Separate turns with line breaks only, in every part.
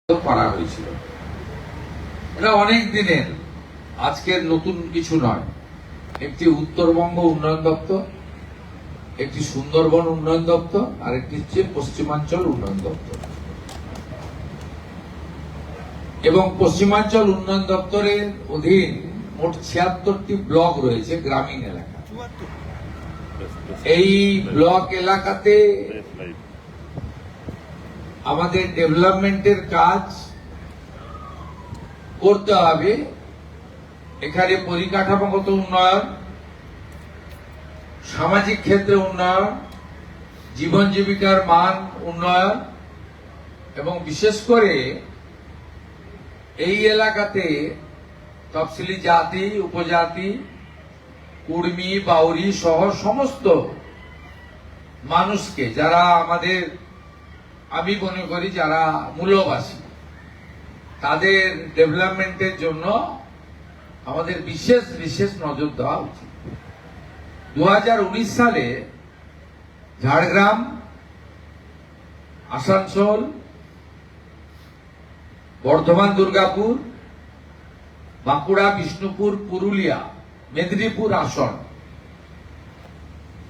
করা হয়েছিল। এটা অনেক দিনের, আজকের নতুন কিছু নয়। একটি উত্তরবঙ্গ উন্নয়ন দপ্তর, একটি সুন্দরবন উন্নয়ন দপ্তর, আর একটি হচ্ছে পশ্চিমাঞ্চল উন্নয়ন দপ্তর। এবং পশ্চিমাঞ্চল উন্নয়ন দপ্তরের অধীন মোট 76টি ব্লক রয়েছে গ্রামীণ এলাকা। এই ব্লক এলাকাতে আমাদের ডেভেলপমেন্টের কাজ করতে হবে। এখানে পরিকাঠামোগত উন্নয়ন, সামাজিক ক্ষেত্রে উন্নয়ন, জীবন জীবিকার মান উন্নয়ন এবং বিশেষ করে এই এলাকাতে তফসিলি জাতি, উপজাতি, কুর্মী, বাউরি সহ সমস্ত মানুষকে, যারা আমাদের, আমি মনে করি যারা মূলবাসী, তাদের ডেভেলপমেন্টের জন্য আমাদের বিশেষ বিশেষ নজর দেওয়া উচিত। 2019 সালে ঝাড়গ্রাম, আসানসোল, বর্ধমান, দুর্গাপুর, বাঁকুড়া, বিষ্ণুপুর, পুরুলিয়া, মেদিনীপুর আসন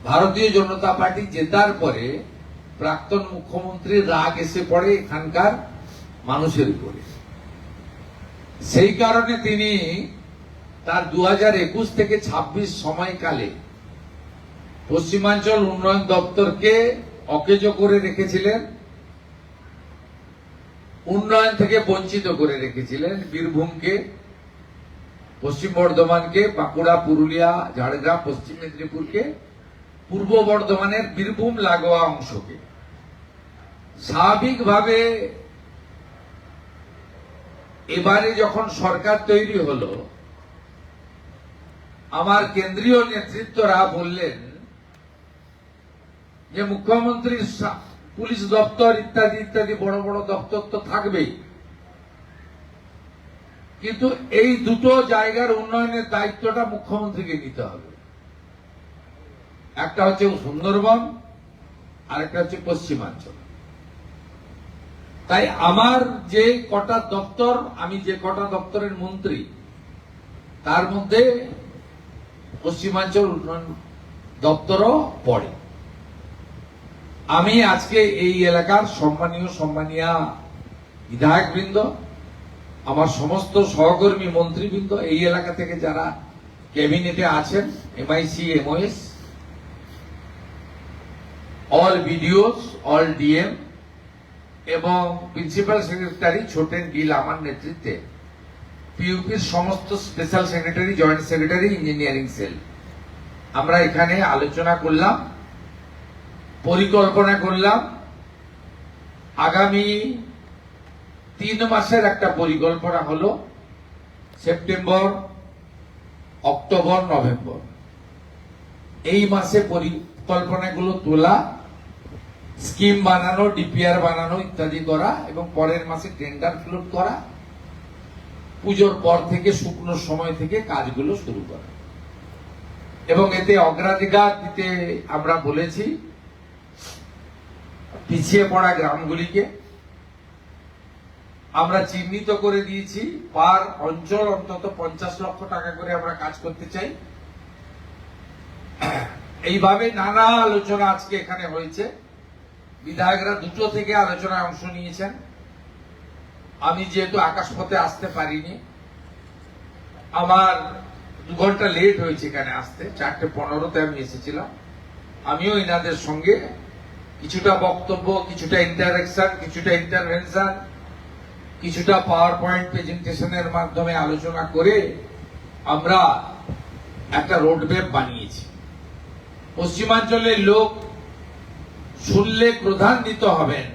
ভারতীয় জনতা পার্টি জেতার পরে প্রাক্তন মুখ্যমন্ত্রীর রাগ এসে পড়ে এখানকার মানুষের উপরে। সেই কারণে তিনি তার 2021 থেকে 26 সময়কালে পশ্চিমাঞ্চল উন্নয়ন দপ্তরকে অকেজো করে রেখেছিলেন, উন্নয়ন থেকে বঞ্চিত করে রেখেছিলেন। বীরভূমকে, পশ্চিম বর্ধমানকে, বাঁকুড়া, পুরুলিয়া, ঝাড়গ্রাম, পশ্চিম মেদিনীপুরকে, পূর্ব বর্ধমানের বীরভূম লাগোয়া অংশকে। স্বাভাবিকভাবে এবারে যখন সরকার তৈরি হলো, আমার কেন্দ্রীয় নেতৃত্বরা বললেন যে মুখ্যমন্ত্রীর পুলিশ দপ্তর ইত্যাদি ইত্যাদি বড় বড় দপ্তর তো থাকবেই, কিন্তু এই দুটো জায়গার উন্নয়নের দায়িত্বটা মুখ্যমন্ত্রীকে নিতে হবে। একটা হচ্ছে সুন্দরবন, আর একটা হচ্ছে পশ্চিমাঞ্চল। তাই আমার যে কটা দপ্তর, আমি যে কটা দপ্তরের মন্ত্রী, তার মধ্যে পশ্চিমাঞ্চল উন্নয়ন দপ্তরও পড়ে। আমি আজকে এই এলাকার সম্মানীয়া বিধায়কবৃন্দ, আমার সমস্ত সহকর্মী মন্ত্রীবৃন্দ, এই এলাকা থেকে যারা ক্যাবিনেটে আছেন, MIC, MOS, all BDOs, all DM এবং প্রিন্সিপাল সেক্রেটারি ছোটেন ডিল আমার নেতৃত্বে, PUPর সমস্ত special secretary, joint secretary, engineering cell, আমরা এখানে আলোচনা করলাম, পরিকল্পনা করলাম। আগামী 3 মাসের একটা পরিকল্পনা হলো, সেপ্টেম্বর, অক্টোবর, নভেম্বর, এই মাসে পরিকল্পনাগুলো তোলা, স্কিম বানানো, DPR বানানো ইত্যাদি করা এবং পরের মাসে টেন্ডার ফ্লোট করা, পুজোর পর থেকে শুকনো সময় থেকে কাজগুলো শুরু করা। এবং এতে অগ্রাধিকার দিতে আমরা বলেছি পিছিয়ে পড়া গ্রামগুলিকে। আমরা চিহ্নিত করে দিয়েছি, পার অঞ্চল অন্তত 50 লক্ষ টাকা করে আমরা কাজ করতে চাই। এইভাবে নানা আলোচনা আজকে এখানে হয়েছে। বিধায়করা দুটো থেকে আলোচনায় অংশ নিয়েছেন। আমি যেহেতু আকাশপথে আসতে পারিনি, আমার 2 ঘন্টা লেট হয়েছে এখানে আসতে, 4:15-তে আমি এসেছিলাম। আমিও এনাদের সঙ্গে কিছুটা বক্তব্য, কিছুটা ইন্টারেকশন, কিছুটা ইন্টারভেনশন, কিছুটা পাওয়ার পয়েন্ট প্রেজেন্টেশনের মাধ্যমে আলোচনা করে আমরা একটা রোডম্যাপ বানিয়েছি। পশ্চিমাঞ্চলের লোক শুনলে ক্রোধান্বিত হবেন।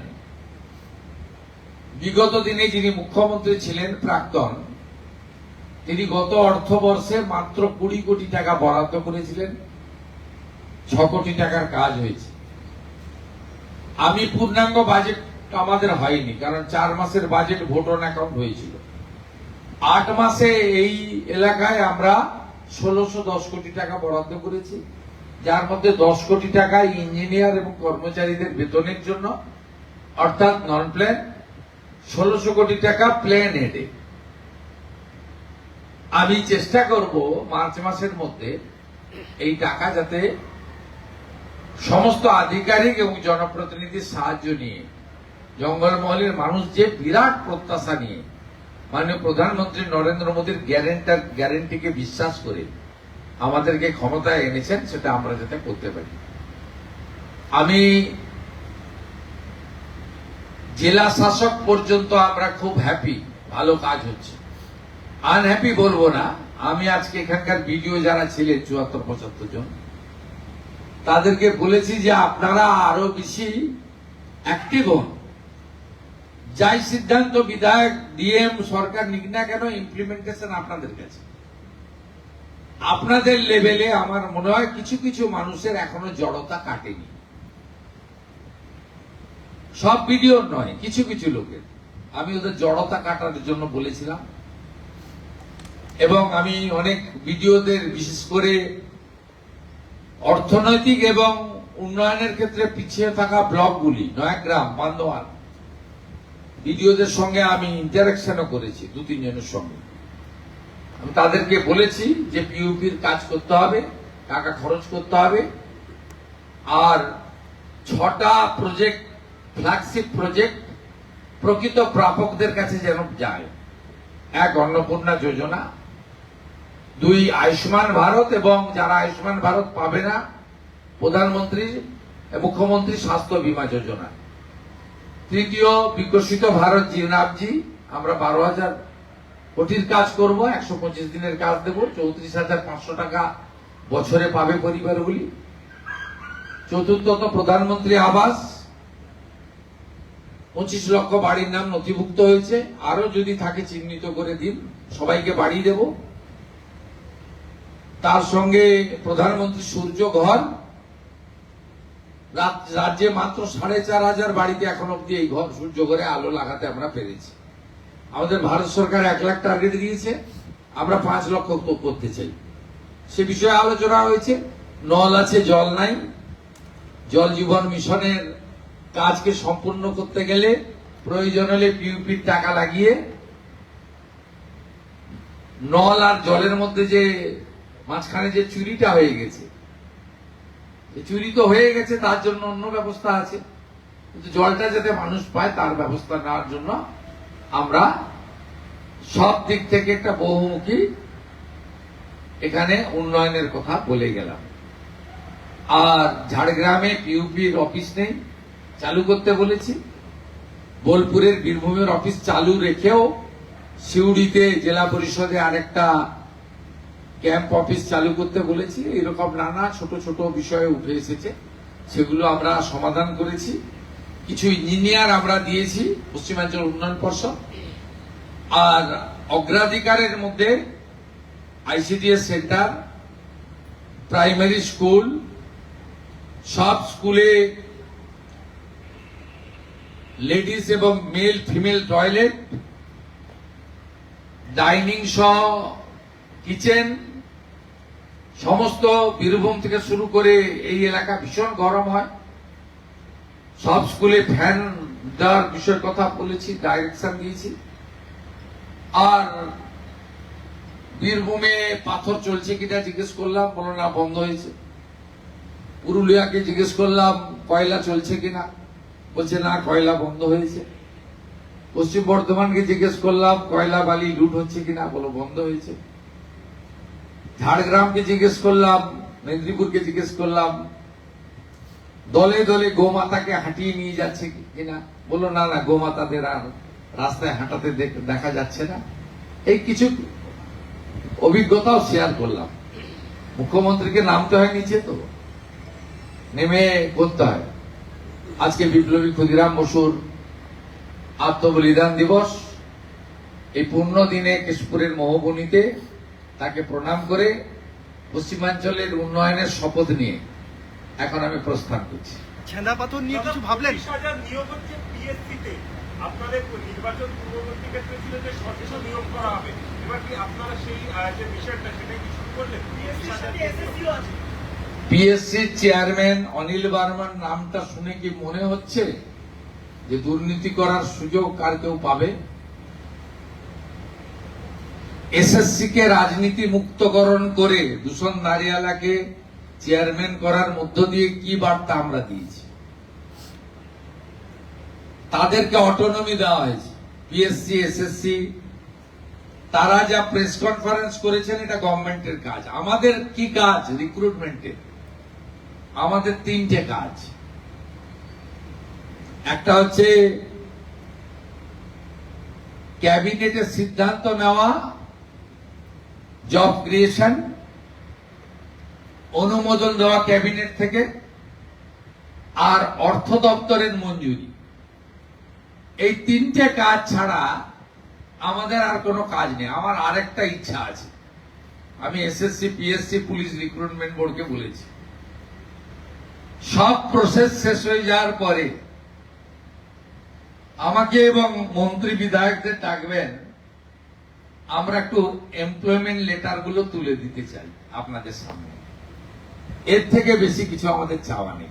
বিগত দিনে যিনি মুখ্যমন্ত্রী ছিলেন, প্রাক্তন, তিনি গত অর্থবর্ষে মাত্র 20 কোটি টাকা বরাদ্দ করেছিলেন, 6 কোটি টাকার কাজ হয়েছে। আমি পূর্ণাঙ্গ বাজেট আমাদের হয়নি, কারণ 4 মাসের বাজেট ভোট অন অ্যাকাউন্ট হয়েছিল। 8 মাসে এই এলাকায় আমরা 1610 কোটি টাকা বরাদ্দ করেছি, যার মধ্যে 10 কোটি টাকা ইঞ্জিনিয়ার এবং কর্মচারীদের বেতনের জন্য, অর্থাৎ নন প্ল্যান, 1600 কোটি টাকা প্ল্যান হেডে। আমি চেষ্টা করব মার্চ মাসের মধ্যে এই টাকা যাতে সমস্ত আধিকারিক এবং জনপ্রতিনিধির সাহায্য নিয়ে, জঙ্গলমহলের মানুষ যে বিরাট প্রত্যাশা নিয়ে মাননীয় প্রধানমন্ত্রী নরেন্দ্র মোদীর গ্যারেন্টিকে বিশ্বাস করে আমাদেরকে ক্ষমতায় এনেছেন, সেটা আমরা যাতে করতে পারি। আমি জেলা শাসক পর্যন্ত আমরা খুব হ্যাপি, ভালো কাজ হচ্ছে। আনহ্যাপি বলবো না। আমি আজকে এখানকার ভিডিও যারা ছিলেন 74-75 জন, তাদেরকে বলেছি যে আপনারা আরো বেশি অ্যাক্টিভ হন। যাই সিদ্ধান্ত বিধায়ক, ডিএম, সরকার নিক না কেন, ইমপ্লিমেন্টেশন আপনাদের কাছে। আপনাদের লেভেলে আমার মনে হয় কিছু কিছু মানুষের এখনো জড়তা কাটেনি। সব ভিডিও নয়, কিছু কিছু লোকের আমি ওদের জড়তা কাটার জন্য বলেছিলাম। এবং আমি অনেক ভিডিওদের, বিশেষ করে অর্থনৈতিক এবং উন্নয়নের ক্ষেত্রে পিছিয়ে থাকা ব্লকগুলি, নয়াগ্রাম, বান্দোয়ান, ভিডিওদের সঙ্গে আমি ইন্টারাকশনও করেছি 2-3 জনের সঙ্গে। আমি তাদেরকে বলেছি যে পিউপির কাজ করতে হবে, টাকা খরচ করতে হবে, আর 6টা প্রজেক্ট, ফ্ল্যাগশিপ প্রজেক্ট প্রকৃত প্রাপকদের কাছে যেন যায়। 1 অন্নপূর্ণা যোজনা, 2 আয়ুষ্মান ভারত, এবং যারা আয়ুষ্মান ভারত পাবে না, প্রধানমন্ত্রী মুখ্যমন্ত্রী স্বাস্থ্য বীমা যোজনা, 3য় বিকশিত ভারত জিনাবজি, আমরা 12,000 কোটির কাজ করব, 125 দিনের কাজ দেব, 34,500 টাকা বছরে পাবে পরিবারগুলি। 4র্থত প্রধানমন্ত্রী আবাস, 25 লক্ষ বাড়ির নাম নথিভুক্ত হয়েছে, আরো যদি থাকে চিহ্নিত করে দিন, সবাইকে বাড়ি দেব। তার সঙ্গে প্রধানমন্ত্রী সূর্য ঘর, রাজ্যে মাত্র 4,500 বাড়িতে এখন অব্দি এই ঘর, সূর্য ঘরে আলো লাগাতে আমরা পেরেছি। আমাদের ভারত সরকার 1 লাখ টার্গেট দিয়েছে, আমরা 5 লক্ষ করতে চাই। সে বিষয়ে আলোচনা হয়েছে। নল আছে, জল নাই। জল জীবন মিশনের কাজকে সম্পূর্ণ করতে গেলে প্রয়োজন হলে পিউপির টাকা লাগিয়ে নল আর জলের মধ্যে যে মাঝখানে যে চুরিটা হয়ে গেছে, চুরি তো হয়ে গেছে, তার জন্য অন্য ব্যবস্থা আছে, কিন্তু জলটা যাতে মানুষ পায় তার ব্যবস্থা নেওয়ার জন্য আমরা সব দিক থেকে একটা বহুমুখী এখানে উন্নয়নের কথা বলে গেলাম। আর ঝাড়গ্রামে পিউপির অফিস নেই, চালু করতে বলেছি। বোলপুরের বীরভূমের অফিস চালু রেখেও সিউড়িতে জেলা পরিষদে আরেকটা ক্যাম্প অফিস চালু করতে বলেছি। এরকম নানা ছোট ছোট বিষয়ে উঠে এসেছে, সেগুলো আমরা সমাধান করেছি। কিছু ইঞ্জিনিয়ার আমরা দিয়েছি পশ্চিমাঞ্চল উন্নয়ন পর্ষদ। আর অগ্রাধিকারের মধ্যে আইসিডিএস সেন্টার, প্রাইমারি স্কুল, সব স্কুলে লেডিস এবং মেল ফিমেল টয়লেট, ডাইনিং সহ কিচেন, সমস্ত বীরভূম থেকে শুরু করে এই এলাকা ভীষণ গরম হয়, সব স্কুলে ফ্যান দেওয়ার বিষয়ের কথা বলেছি, ডাইরেকশন দিয়েছি। আর বীরভূমে পাথর চলছে কিনা জিজ্ঞেস করলাম, বলো না বন্ধ হয়েছে। পুরুলিয়াকে জিজ্ঞেস করলাম কয়লা চলছে কিনা, বলছে না কয়লা বন্ধ হয়েছে। পশ্চিম বর্ধমানকে জিজ্ঞেস করলাম কয়লা বালি লুট হচ্ছে কিনা, বলো বন্ধ হয়েছে। ঝাড়গ্রামকে জিজ্ঞেস করলাম, মেদিনীপুরকে জিজ্ঞেস করলাম দলে দলে গোমাতাকে হাঁটিয়ে নিয়ে যাচ্ছে কিনা, বললো না না গোমাতাদের আর রাস্তায় হাঁটাতে দেখা যাচ্ছে না। এই কিছু অভিজ্ঞতাও শেয়ার করলাম। মুখ্যমন্ত্রীকে নামতে হয় নিচে, তো নেমে করতে হয়। আজকে বিপ্লবী ক্ষুদিরাম বসুর আত্মবলিদান দিবস, এই পূর্ণ দিনে কেশপুরের মহবনীতে তাকে প্রণাম করে পশ্চিমাঞ্চলের উন্নয়নের শপথ নিয়ে এখন আমি প্রস্থান করছি।
ছেঁদা পাথর নিয়ে কিছু ভাবলেন?
20,000 নিয়োগ হচ্ছে পিএসসিতে। আপনাদের নির্বাচন পূর্ববর্তী ক্ষেত্রে ছিল যে স্বচ্ছ নিয়োগ করা হবে, এবার কি আপনারা সেই যে বিষয়টা সেটা কি শুরু করলেন?
পিএসসি চেয়ারম্যান অনিল বার্মার নামটা শুনে কি মনে হচ্ছে যে দুর্নীতি করার সুযোগ আর কেউ পাবে? এসএসসি কে রাজনীতি মুক্তকরণ করে দূষণ নারিয়ালাকে চেয়ারম্যান করার মধ্য দিয়ে কি বার্তা আমরা দিয়েছি? তাদেরকে অটোনমি দেওয়া হয়েছে। পিএসসি, এসএসসি তারা যা প্রেস কনফারেন্স করেছেন এটা গভর্নমেন্টের কাজ। আমাদের কি কাজ? রিক্রুটমেন্টের আমাদের তিনটে কাজ। একটা হচ্ছে ক্যাবিনেটের সিদ্ধান্ত নেওয়া, জব ক্রিয়েশন, অনুমোদন দেওয়া ক্যাবিনেট থেকে, আর অর্থ দপ্তরের মঞ্জুরি। এই তিনটে কাজ ছাড়া আমাদের আর কোনো কাজ নেই। আমার আরেকটা ইচ্ছা আছে, আমি এসএসসি, পিএসসি, পুলিশ রিক্রুটমেন্ট বোর্ডকে বলেছি, সব প্রসেস শেষ হয়ে যাওয়ার পরে আমাকে এবং মন্ত্রী বিধায়কদের ডাকবেন, আমরা একটু এমপ্লয়মেন্ট লেটার গুলো তুলে দিতে চাই আপনাদের সামনে। এর থেকে বেশি কিছু আমাদের চাওয়া নেই।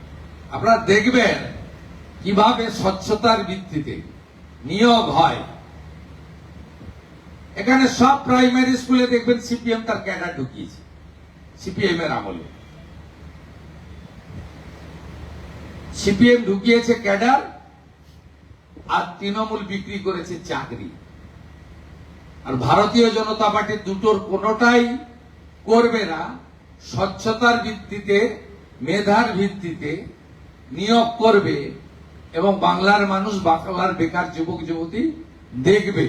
আপনারা দেখবেন কিভাবে স্বচ্ছতার ভিত্তিতে নিয়োগ হয়। এখানে সব প্রাইমারি স্কুলে দেখবেন সিপিএম তার ক্যাডার ঢুকিয়েছে, সিপিএম এর আমলে সিপিএম ঢুকিয়েছে ক্যাডার, আর তৃণমূল বিক্রি করেছে চাকরি। আর ভারতীয় জনতা পার্টি দুটোর কোনোটাই করবে না। স্বচ্ছতার ভিত্তিতে, মেধার ভিত্তিতে নিয়োগ করবে এবং বাংলার মানুষ, বাংলার বেকার যুবক যুবতী দেখবে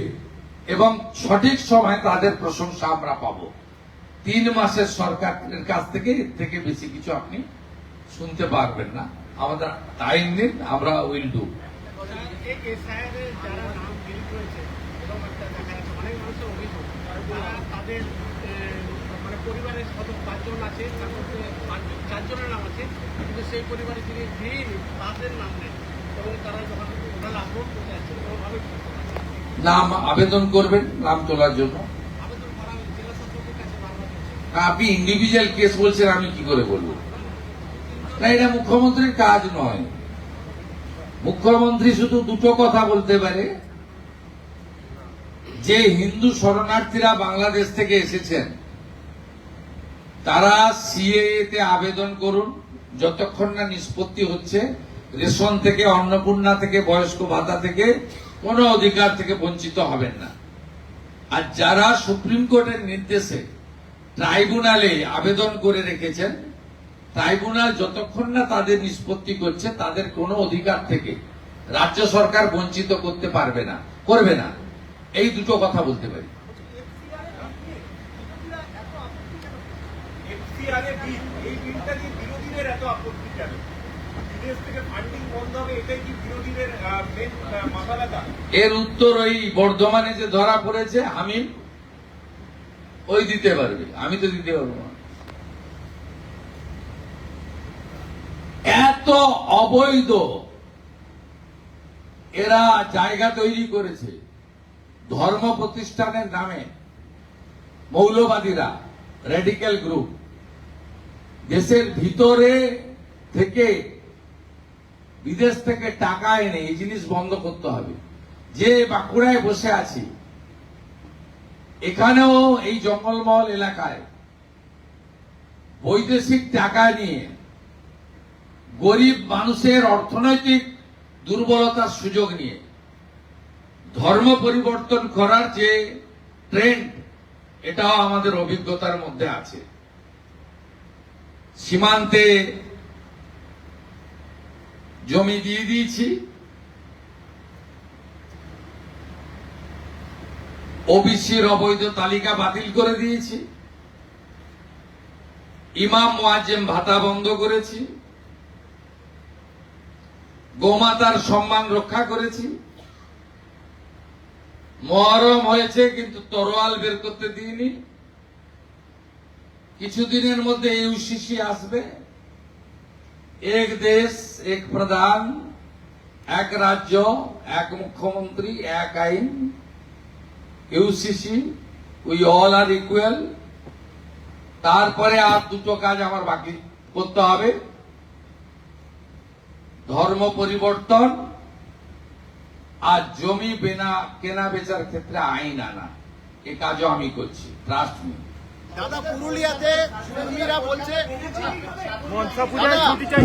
এবং সঠিক সময় তাদের প্রশংসা আমরা পাবো। 3 মাসের সরকারের কাছ থেকে এর থেকে বেশি কিছু আপনি শুনতে পারবেন না। আমাদের টাইম নিন, আমরা উইল ডু।
যারা নাম ডিলিট করেছে এবং একটা দেখা যাচ্ছে অনেক মানুষের অভিযোগ, তারা তাদের মানে পরিবারের 5 জন আছে, তার মধ্যে 4 জনের নাম আছে, কিন্তু সেই পরিবারে যিনি গৃহিণী তাদের নাম নেই এবং তারা যখন ওনারা আপলোড করতে যাচ্ছে কোনোভাবে
নাম আবেদন করবেন নাম তোলার জন্য।
আবেদন করা জেলা শাসকের কাছে বারবার হচ্ছে।
আপনি ইন্ডিভিজুয়াল কেস বলছেন, আমি কি করে বলবো? না, এটা মুখ্যমন্ত্রীর কাজ নয়। মুখ্যমন্ত্রী শুধু দুটো কথা বলতে পারে, যে হিন্দু শরণার্থীরা বাংলাদেশ থেকে এসেছেন তারা সিএএ তে আবেদন করুন, যতক্ষণ না নিষ্পত্তি হচ্ছে রেশন থেকে, অন্নপূর্ণা থেকে, বয়স্ক ভাতা থেকে, কোনো অধিকার থেকে বঞ্চিত হবেন না। আর যারা সুপ্রিম কোর্টের নির্দেশে ট্রাইব্যুনালে আবেদন করে রেখেছেন, ট্রাইব্যুনাল যতক্ষণ না তাদের নিষ্পত্তি করছে তাদের কোনো অধিকার থেকে রাজ্য সরকার বঞ্চিত করতে পারবে না, করবে না। এই দুটো কথা বলতে পারি।
এফসিআরে বিল, এই বিলটা নিয়ে বিরোধীদের এত আপত্তি কেন? বিদেশ থেকে ফান্ডিং বন্ধ হবে, এটাই কি বিরোধীদের মেন মাথা ব্যথা?
এর উত্তর ওই বর্ধমানে যে ধরা পড়েছে হামিম, ওই দিতে পারবে, আমি তো দিতে পারবো না। এত অবৈধ এরা জায়গা তৈরি করেছে ধর্ম প্রতিষ্ঠানের নামে। মৌলবাদীরা, রেডিক্যাল গ্রুপ দেশের ভিতরে থেকে বিদেশ থেকে টাকা এনে এই জিনিস বন্ধ করতে হবে। যে বাঁকুড়ায় বসে আছি, এখানেও এই জঙ্গলমহল এলাকায় বৈদেশিক টাকা নিয়ে গরিব মানুষের অর্থনৈতিক দুর্বলতার সুযোগ নিয়ে ধর্ম পরিবর্তন করার যে ট্রেন্ড, এটাও আমাদের অভিজ্ঞতার মধ্যে আছে। সীমান্তে জমি দিয়ে দিয়েছি, ওবিসির অবৈধ তালিকা বাতিল করে দিয়েছি, ইমাম মুয়াজ্জেম ভাতা বন্ধ করেছি, গোমাতার সম্মান রক্ষা করেছি। মহরম হয়েছে কিন্তু তরোয়াল বের করতে দিইনি। কিছুদিনের মধ্যে ইউসিসি আসবে, এক দেশ এক প্রধান, এক রাজ্য এক মুখ্যমন্ত্রী এক আইন, UCC, we all are equal. তারপরে আর দুটো কাজ আমার বাকি করতে হবে, ধর্ম পরিবর্তন আর জমি কেনা বেচার ক্ষেত্রে আইন আনা, এ কাজও আমি করছি, ট্রাস্ট মি।
দাদা পুরুলিয়াতে শুভেন্দুরা বলছে
মনসা পূজায় ছুটি চাই।